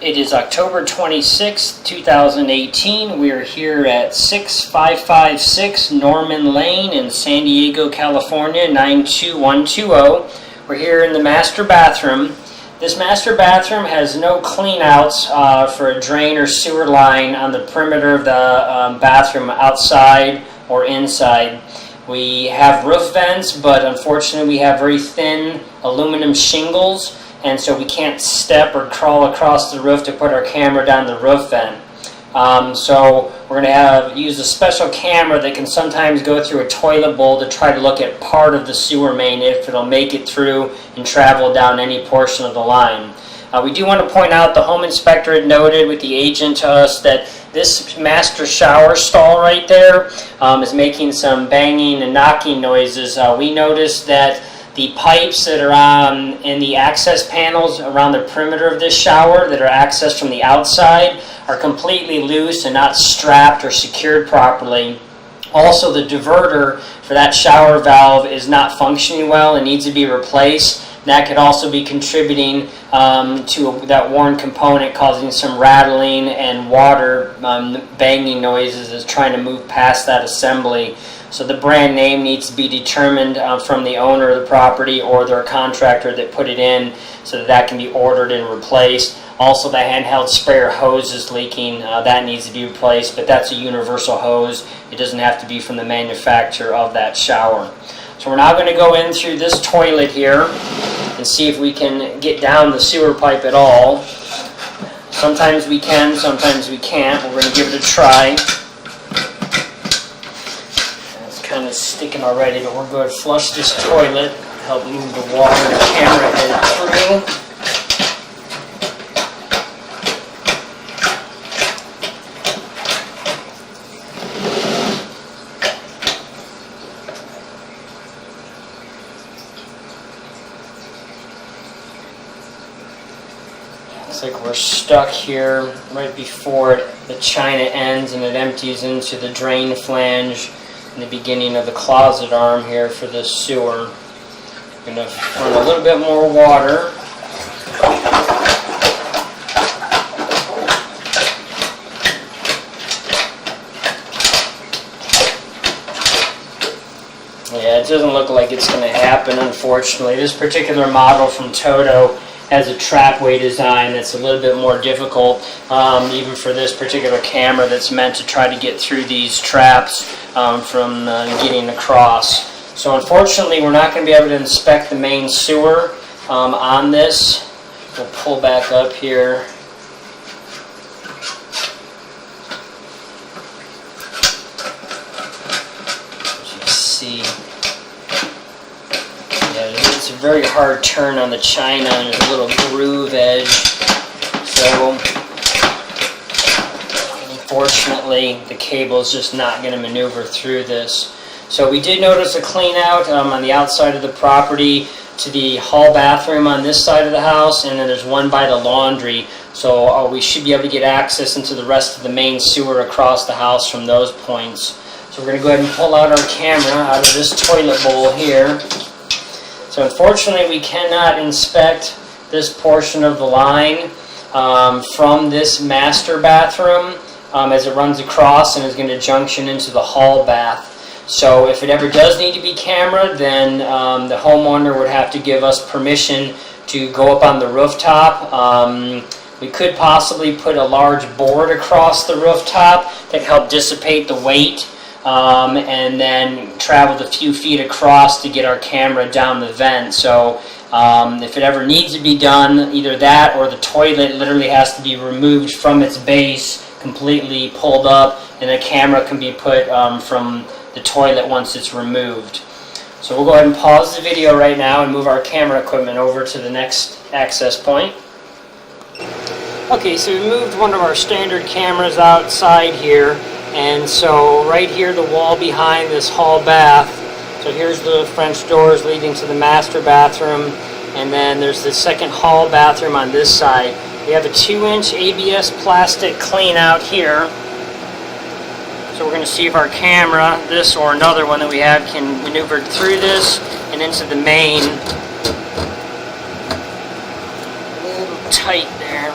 It is October 26, 2018. We are here at 6556 Norman Lane in San Diego, California, 92120. We're here in the master bathroom. This master bathroom has no clean outs for a drain or sewer line on the perimeter of the bathroom, outside or inside. We have roof vents, but unfortunately we have very thin aluminum shingles, and so we can't step or crawl across the roof to put our camera down the roof vent. So we're going to use a special camera that can sometimes go through a toilet bowl to try to look at part of the sewer main if it'll make it through and travel down any portion of the line. We do want to point out the home inspector had noted with the agent to us that this master shower stall right there is making some banging and knocking noises. We noticed that the pipes that are in the access panels around the perimeter of this shower that are accessed from the outside are completely loose and not strapped or secured properly. Also, the diverter for that shower valve is not functioning well and needs to be replaced. That could also be contributing to that worn component, causing some rattling and water banging noises as trying to move past that assembly. So the brand name needs to be determined from the owner of the property or their contractor that put it in, so that can be ordered and replaced. Also, the handheld sprayer hose is leaking. That needs to be replaced, but that's a universal hose. It doesn't have to be from the manufacturer of that shower. So we're now going to go in through this toilet here and see if we can get down the sewer pipe at all. Sometimes we can, sometimes we can't. We're going to give it a try. It's kind of sticking already, but we're going to flush this toilet, help move the water and the camera head through. Looks like we're stuck here right before the china ends, and it empties into the drain flange in the beginning of the closet arm here for this sewer. I'm going to run a little bit more water. Yeah, it doesn't look like it's going to happen, unfortunately. This particular model from Toto has a trapway design that's a little bit more difficult, even for this particular camera that's meant to try to get through these traps from getting across. So unfortunately, we're not going to be able to inspect the main sewer on this. We'll pull back up here. As you see, it's a very hard turn on the china, and there's a little groove edge. So unfortunately, the cable is just not going to maneuver through this. So we did notice a clean out on the outside of the property to the hall bathroom on this side of the house, and then there's one by the laundry. So we should be able to get access into the rest of the main sewer across the house from those points. So we're going to go ahead and pull out our camera out of this toilet bowl here. So unfortunately, we cannot inspect this portion of the line from this master bathroom as it runs across and is going to junction into the hall bath. So if it ever does need to be camera, then the homeowner would have to give us permission to go up on the rooftop. We could possibly put a large board across the rooftop that help dissipate the weight, and then travel the few feet across to get our camera down the vent. So if it ever needs to be done, either that or the toilet literally has to be removed from its base, completely pulled up, and the camera can be put from the toilet once it's removed. So we'll go ahead and pause the video right now and move our camera equipment over to the next access point. Okay, so we moved one of our standard cameras outside here, and so right here, the wall behind this hall bath. So here's the French doors leading to the master bathroom, and then there's the second hall bathroom on this side. We have a 2-inch ABS plastic clean out here. So we're going to see if our camera, this or another one that we have, can maneuver through this and into the main. A little tight there.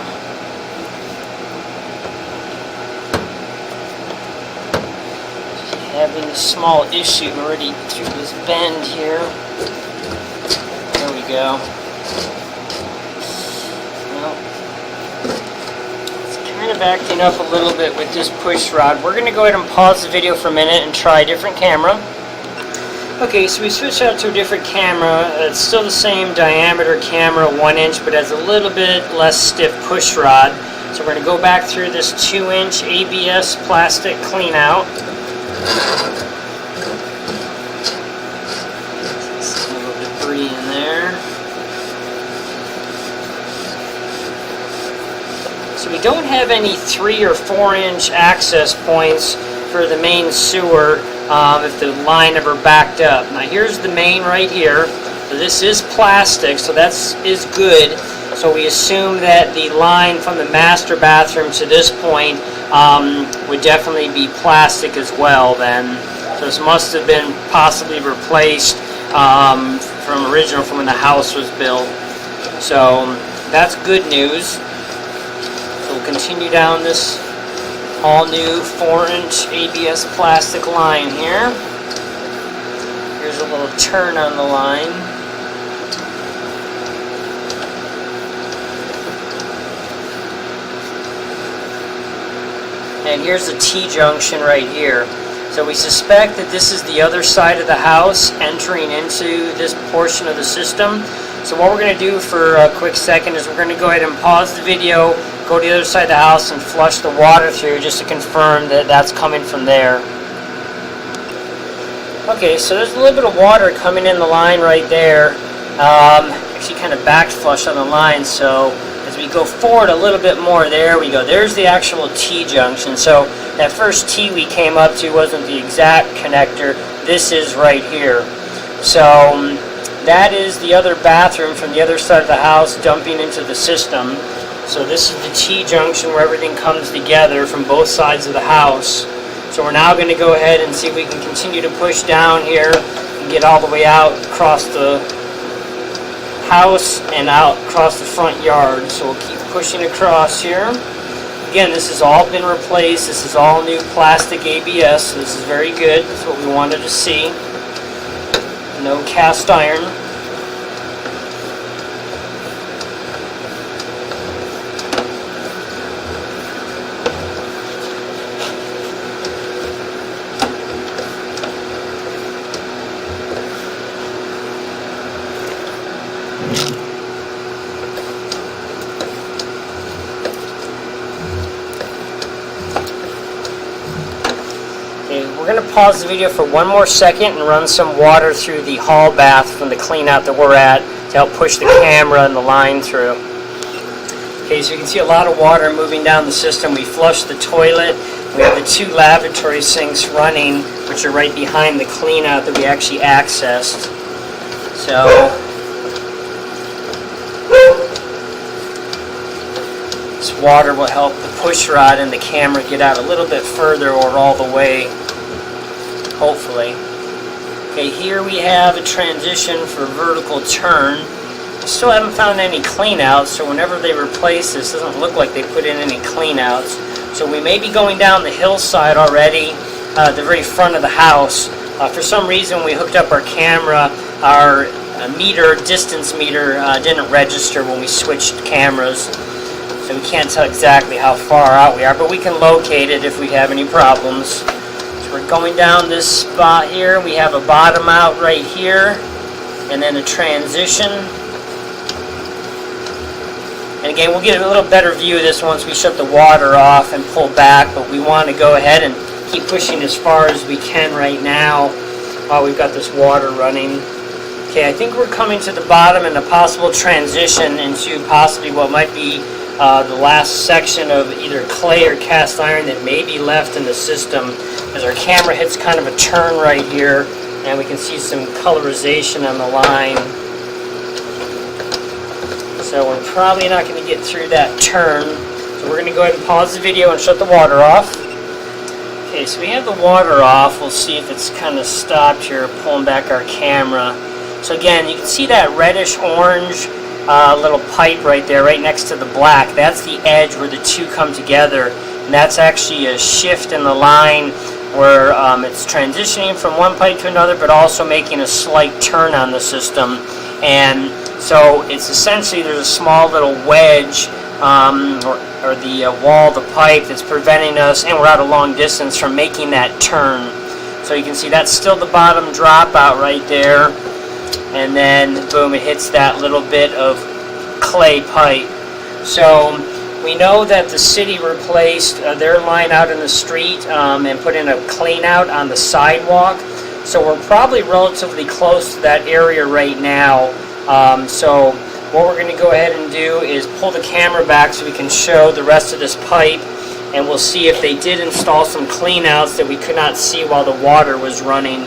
having a small issue already through this bend here. There we go. Well, it's kind of acting up a little bit with this push rod. We're going to go ahead and pause the video for a minute and try a different camera. Okay, so we switched out to a different camera. It's still the same diameter camera, 1 inch, but has a little bit less stiff push rod. So we're going to go back through this 2-inch ABS plastic clean out. Some little debris in there. So we don't have any 3 or 4-inch access points for the main sewer if the line ever backed up. Now here's the main right here. So this is plastic, so that is good. So we assume that the line from the master bathroom to this point would definitely be plastic as well then. So this must have been possibly replaced from when the house was built. So that's good news. So we'll continue down this all new 4-inch ABS plastic line here. Here's a little turn on the line. And here's the T-junction right here. So we suspect that this is the other side of the house entering into this portion of the system. So what we're going to do for a quick second is we're going to go ahead and pause the video, go to the other side of the house and flush the water through just to confirm that that's coming from there. Okay, so there's a little bit of water coming in the line right there. Actually kind of back flush on the line, so as we go forward a little bit more, there we go. There's the actual T-junction. So that first T we came up to wasn't the exact connector. This is right here. So that is the other bathroom from the other side of the house dumping into the system. So this is the T-junction where everything comes together from both sides of the house. So we're now going to go ahead and see if we can continue to push down here and get all the way out across the house and out across the front yard. So we'll keep pushing across here. Again, this has all been replaced. This is all new plastic ABS, so this is very good. That's what we wanted to see. No cast iron. We're going to pause the video for one more second and run some water through the hall bath from the clean out that we're at to help push the camera and the line through. Okay, so you can see a lot of water moving down the system. We flushed the toilet. We have the 2 lavatory sinks running, which are right behind the clean out that we actually accessed. So this water will help the push rod and the camera get out a little bit further or all the way. Hopefully. Okay, here we have a transition for vertical turn. Still haven't found any clean outs, so whenever they replace this, it doesn't look like they put in any clean outs. So we may be going down the hillside already, the very front of the house. For some reason, when we hooked up our camera, our distance meter didn't register when we switched cameras. So we can't tell exactly how far out we are, but we can locate it if we have any problems. We're going down this spot here. We have a bottom out right here, and then a transition. And again, we'll get a little better view of this once we shut the water off and pull back, but we want to go ahead and keep pushing as far as we can right now while we've got this water running. Okay, I think we're coming to the bottom and a possible transition into possibly what might be the last section of either clay or cast iron that may be left in the system. As our camera hits kind of a turn right here, and we can see some colorization on the line. So we're probably not going to get through that turn. So we're going to go ahead and pause the video and shut the water off. Okay, so we have the water off. We'll see if it's kind of stopped here, pulling back our camera. So again, you can see that reddish orange little pipe right there, right next to the black. That's the edge where the two come together. And that's actually a shift in the line where it's transitioning from one pipe to another, but also making a slight turn on the system. And so it's essentially, there's a small little wedge or the wall of the pipe that's preventing us, and we're at a long distance, from making that turn. So you can see that's still the bottom dropout right there, and then boom, it hits that little bit of clay pipe. So we know that the city replaced their line out in the street and put in a clean out on the sidewalk. So we're probably relatively close to that area right now. So what we're going to go ahead and do is pull the camera back so we can show the rest of this pipe, and we'll see if they did install some clean outs that we could not see while the water was running.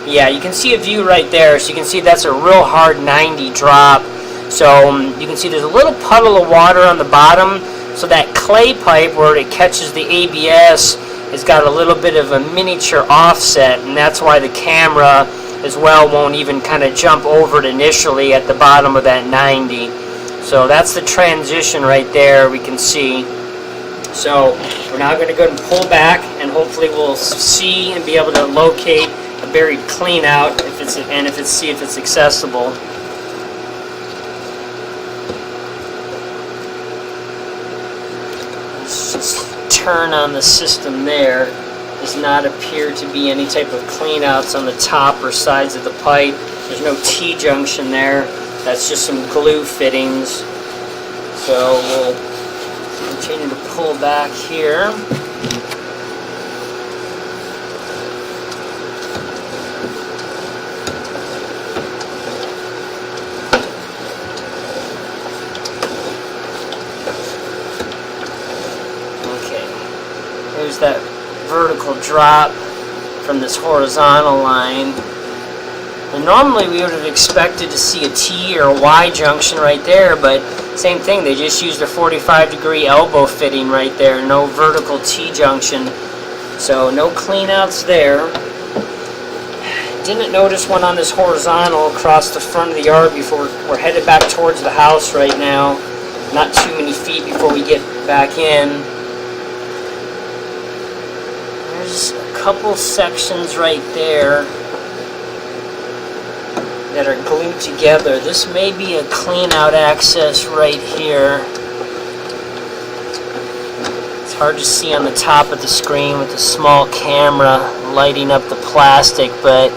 Yeah, you can see a view right there, so you can see that's a real hard 90 drop. So you can see there's a little puddle of water on the bottom, so that clay pipe where it catches the ABS has got a little bit of a miniature offset, and that's why the camera as well won't even kind of jump over it initially at the bottom of that 90. So that's the transition right there, we can see. So we're now going to go and pull back, and hopefully we'll see and be able to locate a buried clean out see if it's accessible. Let's just turn on the system there. Does not appear to be any type of clean outs on the top or sides of the pipe. There's no T-junction there. That's just some glue fittings. So we'll continue to pull back here. Okay, here's that vertical drop from this horizontal line. And normally we would have expected to see a T or a Y junction right there, but same thing, they just used a 45-degree elbow fitting right there, no vertical T junction. So no clean outs there. Didn't notice one on this horizontal across the front of the yard before. We're headed back towards the house right now. Not too many feet before we get back in. There's a couple sections right there that are glued together. This may be a clean out access right here. It's hard to see on the top of the screen with the small camera lighting up the plastic, but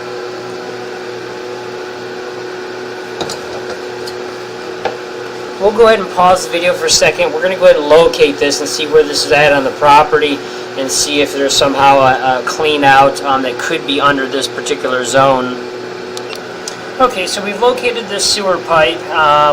we'll go ahead and pause the video for a second. We're going to go ahead and locate this and see where this is at on the property, and see if there's somehow a clean out that could be under this particular zone. Okay, so we've located this sewer pipe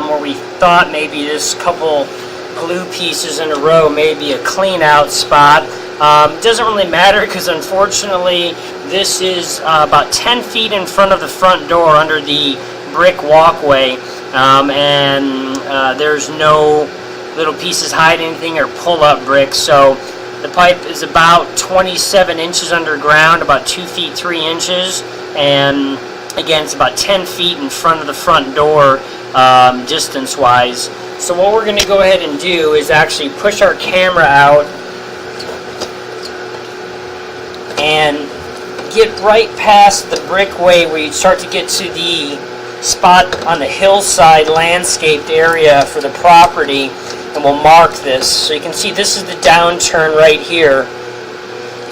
where we thought maybe this couple glue pieces in a row may be a clean out spot. It doesn't really matter because unfortunately this is about 10 feet in front of the front door under the brick walkway, and there's no little pieces hide anything or pull up bricks. So the pipe is about 27 inches underground, about 2 feet 3 inches, and again it's about 10 feet in front of the front door distance wise. So what we're going to go ahead and do is actually push our camera out and get right past the brickway where you start to get to the spot on the hillside landscaped area for the property, and we'll mark this. So you can see this is the downturn right here.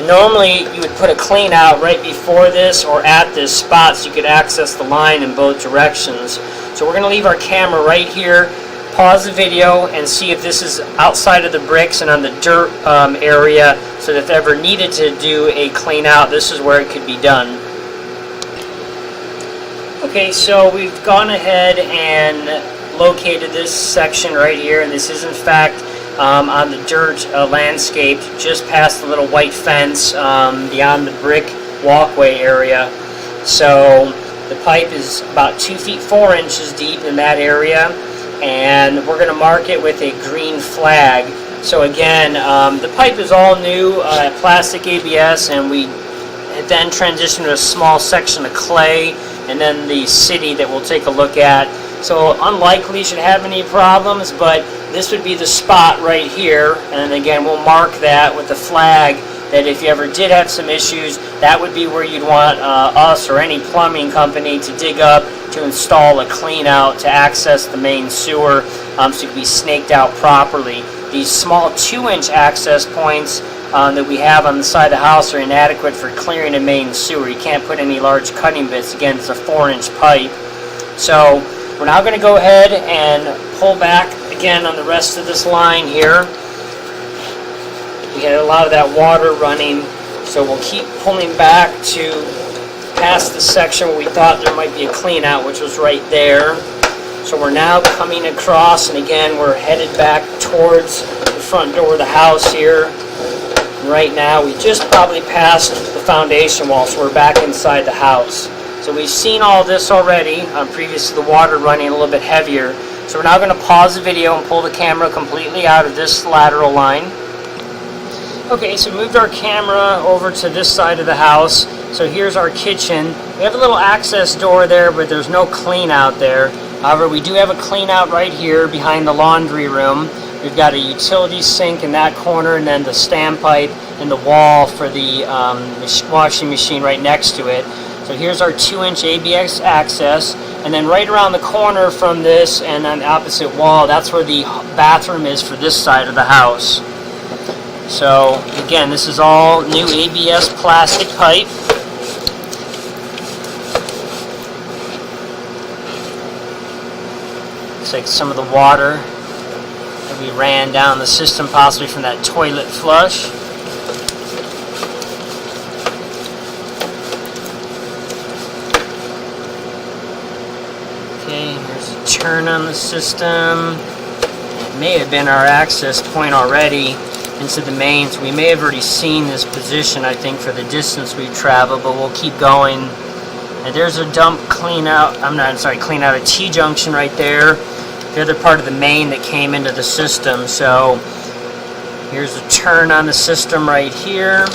Normally you would put a clean out right before this or at this spot so you could access the line in both directions. So we're going to leave our camera right here, pause the video, and see if this is outside of the bricks and on the dirt area, so that if ever needed to do a clean out, this is where it could be done. Okay, so we've gone ahead and located this section right here, and this is in fact on the dirt landscape just past the little white fence beyond the brick walkway area. So the pipe is about 2 feet 4 inches deep in that area, and we're going to mark it with a green flag. So again, the pipe is all new, plastic ABS, and we then transitioned to a small section of clay, and then the city that we'll take a look at. So unlikely should have any problems, but this would be the spot right here, and again we'll mark that with the flag that if you ever did have some issues, that would be where you'd want us or any plumbing company to dig up to install a clean out to access the main sewer, so it can be snaked out properly. These small 2-inch access points that we have on the side of the house are inadequate for clearing a main sewer. You can't put any large cutting bits. Again, it's a 4-inch pipe. So we're now going to go ahead and pull back again on the rest of this line here. We had a lot of that water running, so we'll keep pulling back to past the section where we thought there might be a clean out, which was right there. So we're now coming across, and again we're headed back towards the front door of the house here. Right now we just probably passed the foundation wall, so we're back inside the house. So we've seen all this already, previous to the water running a little bit heavier. So we're now going to pause the video and pull the camera completely out of this lateral line. Okay, so we moved our camera over to this side of the house. So here's our kitchen. We have a little access door there, but there's no clean out there. However, we do have a clean out right here behind the laundry room. We've got a utility sink in that corner, and then the standpipe in the wall for the washing machine right next to it. So here's our 2-inch ABS access, and then right around the corner from this and on the opposite wall, that's where the bathroom is for this side of the house. So again, this is all new ABS plastic pipe. Looks like some of the water that we ran down the system, possibly from that toilet flush. Okay, here's a turn on the system. It may have been our access point already into the main, so we may have already seen this position, I think, for the distance we've traveled, but we'll keep going. And there's a dump clean out, clean out a T-junction right there, the other part of the main that came into the system. So here's a turn on the system right here.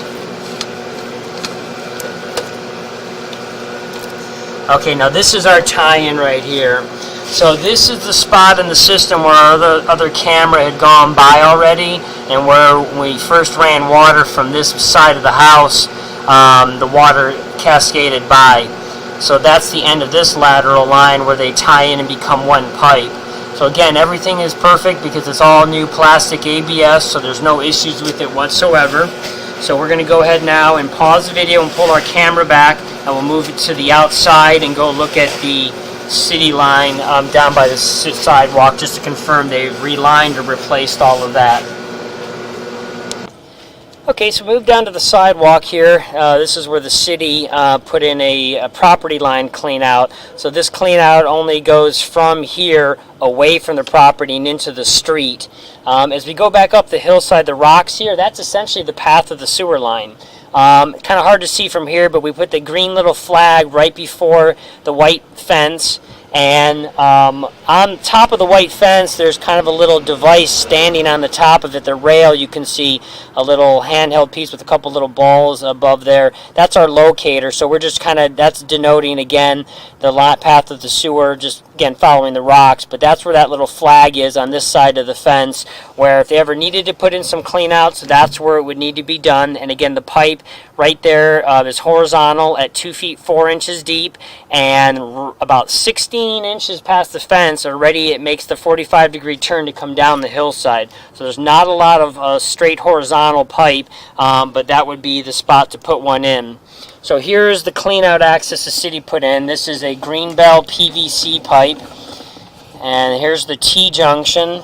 Okay, now this is our tie-in right here. So this is the spot in the system where our other camera had gone by already, and where we first ran water from this side of the house, the water cascaded by. So that's the end of this lateral line where they tie in and become one pipe. So again, everything is perfect because it's all new plastic ABS, so there's no issues with it whatsoever. So we're going to go ahead now and pause the video and pull our camera back, and we'll move it to the outside and go look at the city line down by the sidewalk, just to confirm they've relined or replaced all of that. Okay, so move down to the sidewalk here. This is where the city put in a property line clean out. So this clean out only goes from here away from the property and into the street. As we go back up the hillside, the rocks here, that's essentially the path of the sewer line. Kind of hard to see from here, but we put the green little flag right before the white fence. And on top of the white fence, there's kind of a little device standing on the top of it. The rail, you can see a little handheld piece with a couple little balls above there. That's our locator. So we're just kind of, that's denoting, again, the lot path of the sewer, just, again, following the rocks. But that's where that little flag is on this side of the fence, where if they ever needed to put in some clean outs, that's where it would need to be done. And again, the pipe right there is horizontal at 2 feet 4 inches deep, and about 16 inches past the fence already it makes the 45-degree turn to come down the hillside. So there's not a lot of straight horizontal pipe, but that would be the spot to put one in. So here's the clean out access the city put in. This is a Greenbell PVC pipe, and here's the T-junction.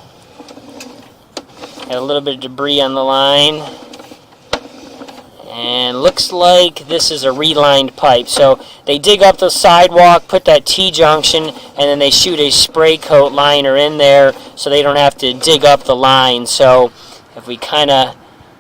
Got a little bit of debris on the line. And looks like this is a relined pipe. So they dig up the sidewalk, put that T-junction, and then they shoot a spray coat liner in there so they don't have to dig up the line. So if we kind of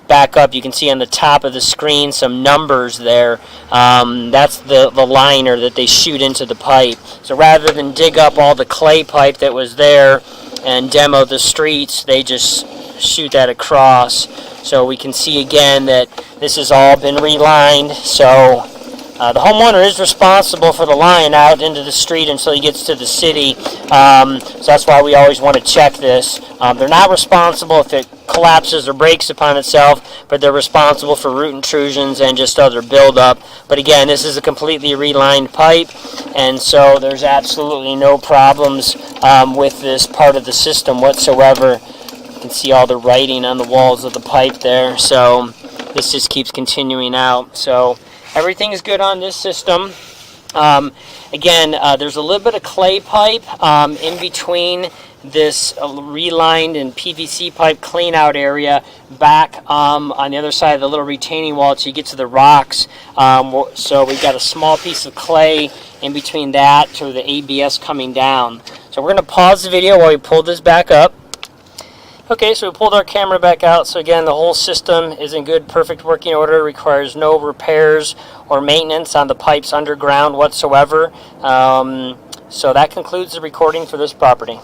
back up, you can see on the top of the screen some numbers there. That's the liner that they shoot into the pipe. So rather than dig up all the clay pipe that was there and demo the streets, they just shoot that across. So we can see again that this has all been relined. So the homeowner is responsible for the line out into the street until he gets to the city. So that's why we always want to check this. They're not responsible if it collapses or breaks upon itself, but they're responsible for root intrusions and just other buildup. But again, this is a completely relined pipe, and so there's absolutely no problems with this part of the system whatsoever. You can see all the writing on the walls of the pipe there, so this just keeps continuing out. So everything is good on this system. Again, there's a little bit of clay pipe in between this relined and PVC pipe clean out area back on the other side of the little retaining wall till you get to the rocks. So we've got a small piece of clay in between that to the ABS coming down. So we're going to pause the video while we pull this back up. Okay, so we pulled our camera back out. So again, the whole system is in good, perfect working order. Requires no repairs or maintenance on the pipes underground whatsoever. So that concludes the recording for this property.